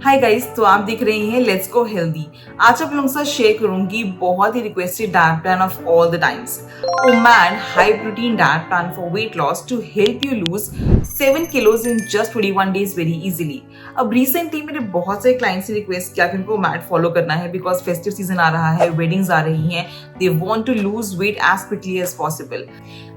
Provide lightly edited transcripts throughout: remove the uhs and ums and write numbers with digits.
Hi guys, तो आप देख रहे हैं लेट्स गो हेल्दी। आज आप लोगों के साथ शेयर करूंगी बहुत ही requested diet plan of all the times, OMAD high protein diet plan for weight loss to help you lose 7 kilos in just 21 days very easily। अब रिसेंटली मेरे बहुत सारे क्लाइंट्स ने रिक्वेस्ट किया कि उनको ओमैड फॉलो करना है बिकॉज फेस्टिव सीजन आ रहा है, वेडिंग्स आ रही हैं, they want to lose weight as quickly as possible.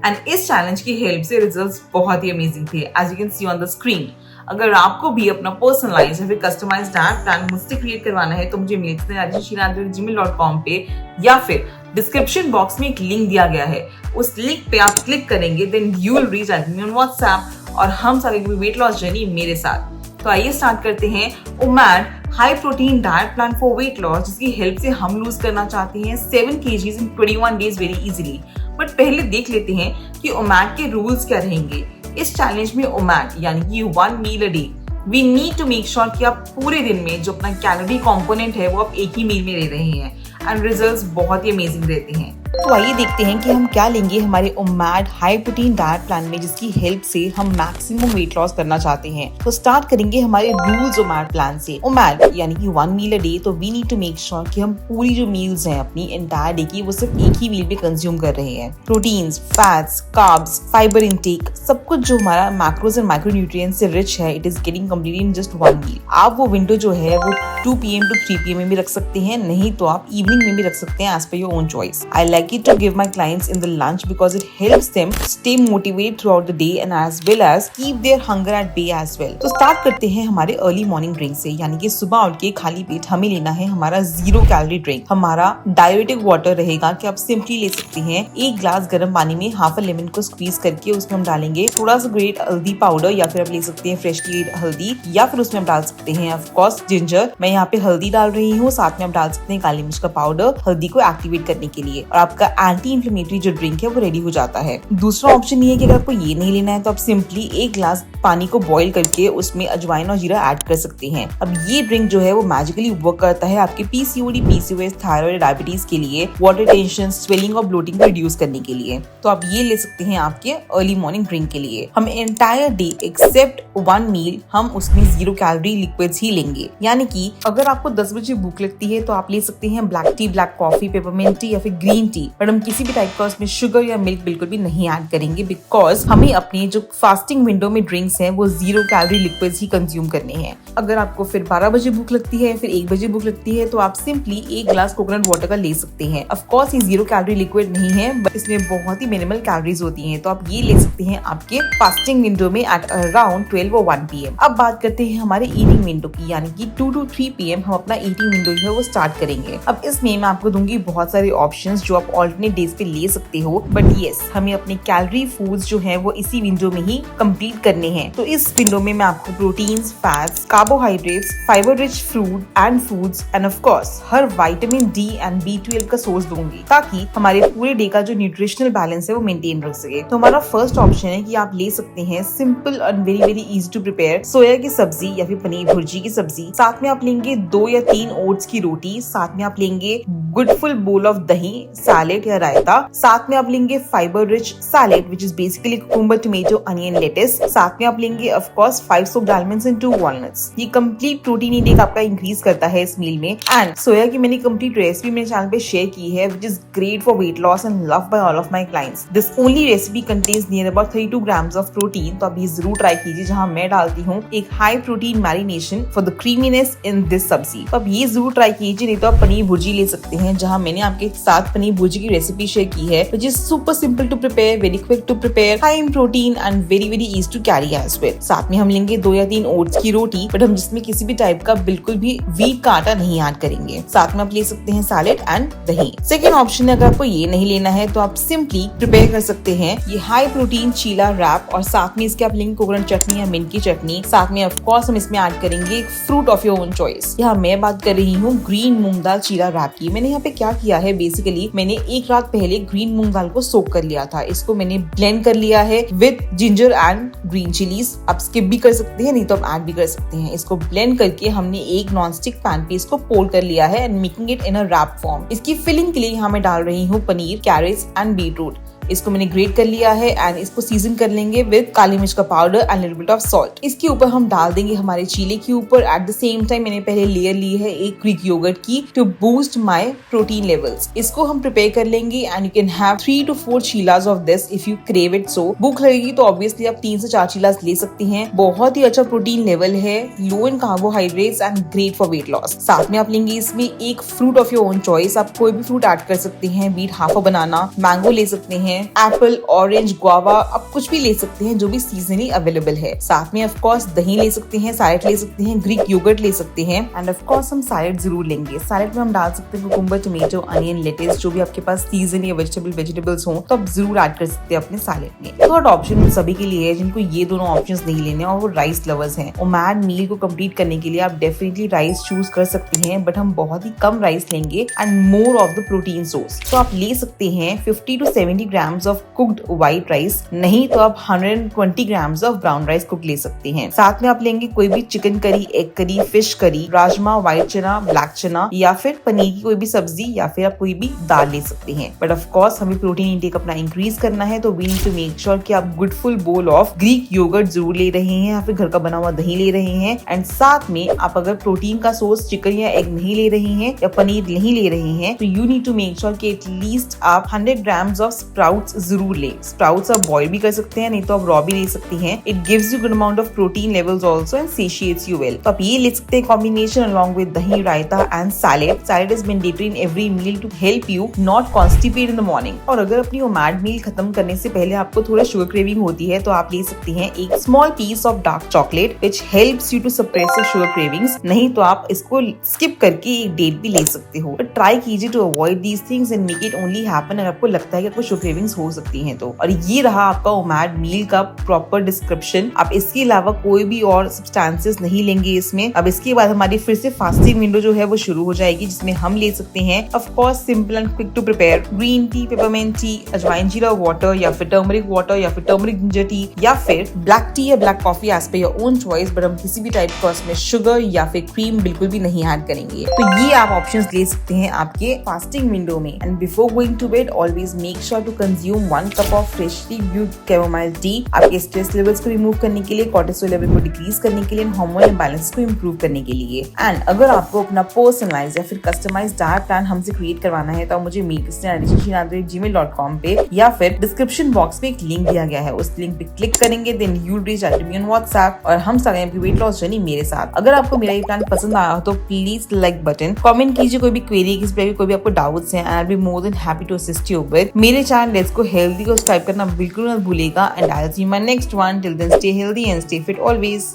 And इस चैलेंज की हेल्प से रिजल्ट्स बहुत ही अमेजिंग थे, as you can see on the screen. अगर आपको भी अपना पर्सनलाइज या फिर कस्टमाइज डाइट प्लान मुझसे क्रिएट करवाना है तो मुझे मिल सकते हैं rajeshshirandri@gmail.com पे, या फिर डिस्क्रिप्शन बॉक्स में एक लिंक दिया गया है, उस लिंक पे आप क्लिक करेंगे, then you will reach me on WhatsApp और हम सारे वेट लॉस जर्नी मेरे साथ। तो आइए स्टार्ट करते हैं OMAD high protein diet plan for weight loss, जिसकी हेल्प से हम लूज करना चाहते हैं 7 kgs in 21 days very easily. But पहले देख लेते हैं कि ओमैड के रूल्स क्या रहेंगे। इस चैलेंज में ओमैड यानी कि 1 meal a day, we need to make sure कि आप पूरे दिन में जो अपना कैलोरी कंपोनेंट है वो आप एक ही मील में ले रहे हैं, एंड रिजल्ट्स बहुत ही अमेजिंग रहते हैं। तो आइए देखते हैं कि हम क्या लेंगे हमारे OMAD high protein diet plan में, जिसकी हेल्प से हम मैक्सिमम वेट लॉस करना चाहते हैं। तो स्टार्ट करेंगे हमारे रूल्स ओमैड प्लान से। ओमैड यानी कि 1 meal a day, तो we need to make sure कि हम पूरी जो मील्स हैं अपनी एंटायर डे की, वो सिर्फ एक ही मील पे कंज्यूम कर रहे हैं। Proteins, fats, carbs, fibre intake, सब कुछ जो हमारा मैक्रोज एंड माइक्रोन्यूट्रिएंट्स से रिच है, it is getting completely in just 1 meal। आप वो विंडो जो है वो 2 PM to 3 PM में भी रख सकते हैं, नहीं तो आप इवनिंग में भी रख सकते हैं, as per your own choice. I like it to give my clients in the lunch because it helps them stay motivated throughout the day and as well as keep their hunger at bay as well। तो start करते हैं हमारे early morning drink से, यानी कि सुबह उठ के खाली पेट हमें लेना है हमारा 0 कैलोरी ड्रिंक। हमारा डायरेटिक वाटर रहेगा कि आप सिंपली ले सकते हैं 1 ग्लास गर्म पानी में हाफ लेमन को स्क्वीज करके उसमें हम डालेंगे थोड़ा सा ग्रेट हल्दी पाउडर, या फिर आप ले सकते हैं फ्रेशली हल्दी, या फिर उसमें आप डाल सकते हैं ऑफ कोर्स जिंजर। मैं यहाँ पे हल्दी डाल रही हूँ, साथ में आप डाल सकते हैं काली मिर्च का पाउडर हल्दी को एक्टिवेट करने के लिए, और आपका एंटी इन्फ्लेमेटरी जो ड्रिंक है वो रेडी हो जाता है। दूसरा ऑप्शन ये है कि अगर आपको ये नहीं लेना है तो आप सिंपली 1 ग्लास पानी को बॉईल करके उसमें अजवाइन और जीरा ऐड कर सकते हैं। अब ये ड्रिंक जो है वो मैजिकली वर्क करता है आपके PCOD, PCOS, थायराइड, डायबिटीज के लिए, वाटर टेंशन, स्वेलिंग और ब्लोटिंग को रिड्यूस करने के लिए। तो आप ये ले सकते हैं आपके अर्ली मॉर्निंग ड्रिंक के लिए। हम एंटायर डे एक्सेप्ट 1 meal हम उसमें 0 कैलोरी लिक्विड्स ही लेंगे, यानी कि अगर आपको 10 बजे भूख लगती है तो आप ले सकते हैं black T, black coffee, peppermint T या फिर ग्रीन टी, बट हम किसी भी टाइप का उसमें शुगर या मिल्क बिल्कुल भी नहीं ऐड करेंगे, बिकॉज हमें अपनी जो फास्टिंग विंडो में ड्रिंक्स हैं वो 0 कैलोरी लिक्विड्स ही कंज्यूम करने हैं। अगर आपको फिर 12 बजे भूख लगती है, फिर 1 बजे भूख लगती है, तो आप सिंपली 1 ग्लास कोकोनट वाटर का ले सकते हैं। ऑफ कोर्स ये 0 कैलोरी लिक्विड नहीं है, बट इसमें बहुत ही मिनिमल कैलोरीज होती हैं, तो आप ये ले सकते हैं आपके फास्टिंग विंडो में एट अराउंड 12 और 1 PM। अब बात करते हैं हमारे ईटिंग विंडो की, यानी कि 2 to 3 PM हम अपना ईटिंग विंडो जो है वो स्टार्ट करेंगे। अब इसमें मैं आपको दूंगी बहुत सारे ऑप्शंस जो आप ऑल्टरनेट डेज पे ले सकते हो, बट यस हमें अपने कैलोरी फूड्स जो है वो इसी विंडो में ही कंप्लीट करने हैं। तो इस विंडो में मैं आपको proteins, fats, carbohydrates, fibre rich fruit and foods end of course her vitamin D and B12 का सोर्स दूंगी, ताकि हमारे पूरे डे का जो न्यूट्रिशनल बैलेंस है वो मेंटेन रख सके। तो हमारा फर्स्ट ऑप्शन है कि आप ले सकते हैं simple and very very easy to prepare soya की सब्जी या फिर पनीर भुर्जी की सब्जी, साथ में आप लेंगे 2 या 3 ओट्स की रोटी, साथ में आप लेंगे गुड फुल बोल ऑफ दही, सैलेड या रायता, साथ में आप लेंगे fibre rich salad which is basically cucumber, tomato, onion, lettuce, साथ में आप लेंगे of course 5 soaked almonds and 2 walnuts। ये कंप्लीट प्रोटीन इंटेक आपका इंक्रीज करता है इस मील में। एंड सोया की मैंने कंप्लीट रेसिपी मेरे चैनल पे शेयर की है, which is great for weight loss and love bye all of my clients. This only recipe contains near about 32 grams of protein, तो आप ये जरूर ट्राई कीजिए, जहाँ मैं डालती हूँ एक high protein marination for the creaminess in this सब्जी। तो आप ये जरूर ट्राई कीजिए, नहीं तो आप पनीर भुर्जी ले सकते हैं, जहाँ मैंने आपके साथ पनीर भुर्जी की रेसिपी शेयर की है, which is super simple to prepare, very quick to prepare, high in protein and very very easy to carry as well. साथ में हम लेंगे 2 या 3 ओट्स की रोटी, बट हम जिसमें किसी भी टाइप का बिल्कुल भी व्हीट का आटा नहीं ऐड करेंगे। साथ में आप ले सकते हैं सैलेड एंड दही। सेकेंड ऑप्शन है, अगर आपको ये नहीं लेना है तो आप सिंपली प्रिपेयर कर सकते हैं ये हाई प्रोटीन चीला रैप, और साथ में इसके आप लेंगे कोकोनट चटनी या मिंट की चटनी, साथ में ऑफ कोर्स हम इसमें ऐड करेंगे fruit of your own choice. यहाँ मैं बात कर रही हूँ ग्रीन मूंग दाल चीला रैप की। मैंने यहाँ पे क्या किया है, बेसिकली मैंने 1 रात पहले ग्रीन मूंग दाल को सोक कर लिया था, इसको मैंने ब्लेंड कर लिया है with ginger and green chillies. आप स्किप भी कर सकते हैं, नहीं तो आप ऐड भी कर सकते हैं। इसको ब्लेंड करके हमने एक नॉन स्टिक पैन पे इसको पोल कर लिया है and making it in a wrap form. इसकी फिलिंग के लिए यहाँ मैं डाल रही हूँ पनीर, कैरेट्स एंड बीटरूट। इसको मैंने ग्रेट कर लिया है एंड इसको सीजन कर लेंगे विद काली मिर्च का powder and little bit of salt. इसके ऊपर हम डाल देंगे हमारे चीले के ऊपर। एट द सेम टाइम मैंने पहले लेयर ली है एक ग्रीक योगर्ट की to boost my protein levels. इसको हम प्रिपेयर कर लेंगे and you can have 3 to 4 चीलास of this if you crave it. So भूख लगेगी तो ऑब्वियसली आप 3 से 4 चीलास ले सकती हैं। बहुत ही अच्छा प्रोटीन लेवल है, low in carbohydrates and great for weight loss. साथ में आप लेंगे इसमें एक fruit of your own choice. आप कोई भी फ्रूट ऐड कर सकते हैं, be it half a banana, mango ले सकते हैं, एप्पल, ऑरेंज, गुआवा, आप कुछ भी ले सकते हैं जो भी सीजनली अवेलेबल है। साथ में ऑफ कोर्स दही ले सकते हैं, सैलेड ले सकते हैं, ग्रीक योगर्ट ले सकते हैं एंड ऑफ कोर्स हम सैलेड जरूर लेंगे। सैलेड में हम डाल सकते हैं कुकुम्बर, टोमेटो, अनियन, लेट्स, जो भी आपके पास सीजनली वेजिटेबल्स हो तो आप जरूर ऐड कर सकते हैं अपने सैलेड में। थर्ड ऑप्शन सभी के लिए है जिनको ये दोनों ऑप्शंस नहीं लेने और वो राइस लवर्स हैं। ओमैड मील को कंप्लीट करने के लिए आप डेफिनेटली राइस चूज कर सकते हैं, बट हम बहुत ही कम राइस लेंगे and more of the protein source. तो आप ले सकते हैं 50 to 70 grams of cooked white rice, नहीं तो आप 120 grams of brown rice cook ले सकते हैं। साथ में आप लेंगे कोई भी chicken curry, egg curry, fish curry, rajma, white चना, ब्लैक चना या फिर पनीर की कोई भी सब्जी या फिर आप कोई भी दाल ले सकते हैं। बट ऑफ कोर्स हमें प्रोटीन इंटेक अपना इंक्रीज करना है तो we need to make sure कि आप good full bowl of Greek yogurt जरूर ले रहे हैं या फिर घर का बना हुआ दही ले रहे हैं। एंड साथ में आप अगर प्रोटीन का सोर्स चिकन या एग नहीं ले रहे हैं या पनीर नहीं ले रहे हैं तो you need to make sure कि एटलीस्ट आप 100 ग्राम्स ऑफ स्प्राउट्स जरूर लें। स्प्राउट्स आप बॉईल भी कर सकते हैं, नहीं तो आप रॉ भी ले सकती हैं। It gives you good amount of protein levels also and satiates you well. तो आप ये ले सकते हैं combination along with dahi, raita and salad. Salad is mandatory in every meal to help you not constipate in the morning. और अगर अपनी OMAD मील खत्म करने से पहले आपको थोड़ा शुगर क्रेविंग होती है तो आप ले सकती हैं एक small piece of dark chocolate which helps you to suppress your sugar cravings. नहीं तो आप इसको स्किप करके एक डेट भी ले सकते हो। बट ट्राई कीजिए to avoid these things and make it only happen अगर आपको लगता है कि आपको शुगर क्रेविंग्स हो सकती हैं तो। और ये रहा आपका ओमैड मील का प्रॉपर डिस्क्रिप्शन। आप इसके अलावा कोई भी और सब्सटेंसेस नहीं लेंगे इसमें। अब इसके बाद हमारी फिर से फास्टिंग विंडो जो है वो शुरू हो जाएगी जिसमें हम ले सकते हैं of course simple and quick to prepare green tea, peppermint tea, ajwain jeera water या फिर टर्मरिक वाटर या फिर टर्मरिक जिंजर टी या फिर ब्लैक टी या black coffee as per your own choice. But हम किसी भी टाइप का उसमें शुगर या फिर क्रीम बिल्कुल भी नहीं ऐड करेंगे। तो ये आप ऑप्शंस ले सकते हैं आपके फास्टिंग विंडो में। And before going to bed always make sure to consume 1 cup of freshly brewed chamomile tea आपके स्ट्रेस लेवल्स को रिमूव करने के लिए, कॉर्टिसोल लेवल को डिक्रीज करने के लिए, हार्मोनल इंबैलेंस को इंप्रूव करने के लिए। एंड अगर आपको अपना पर्सनलाइज्ड या फिर कस्टमाइज्ड डाइट प्लान हमसे क्रिएट करवाना है तो आप मुझे meetkristen@gmail.com पे या फिर डिस्क्रिप्शन बॉक्स में एक लिंक दिया गया है, उस लिंक पे क्लिक करेंगे then you will reach out to me on WhatsApp और हम सारे आपकी वेट लॉस जर्नी मेरे साथ। अगर आपको मेरा ये प्लान पसंद आया हो तो प्लीज लाइक बटन, कमेंट कीजिए कोई भी क्वेरी, किस पे कोई भी आपको डाउट्स हैं, and I will be more than happy to assist you with. मेरे चैनल लेट्स गो हेल्दी को सब्सक्राइब करना बिल्कुल मत भूलिएगा and I will see you in my next one. Till then stay healthy and stay fit always.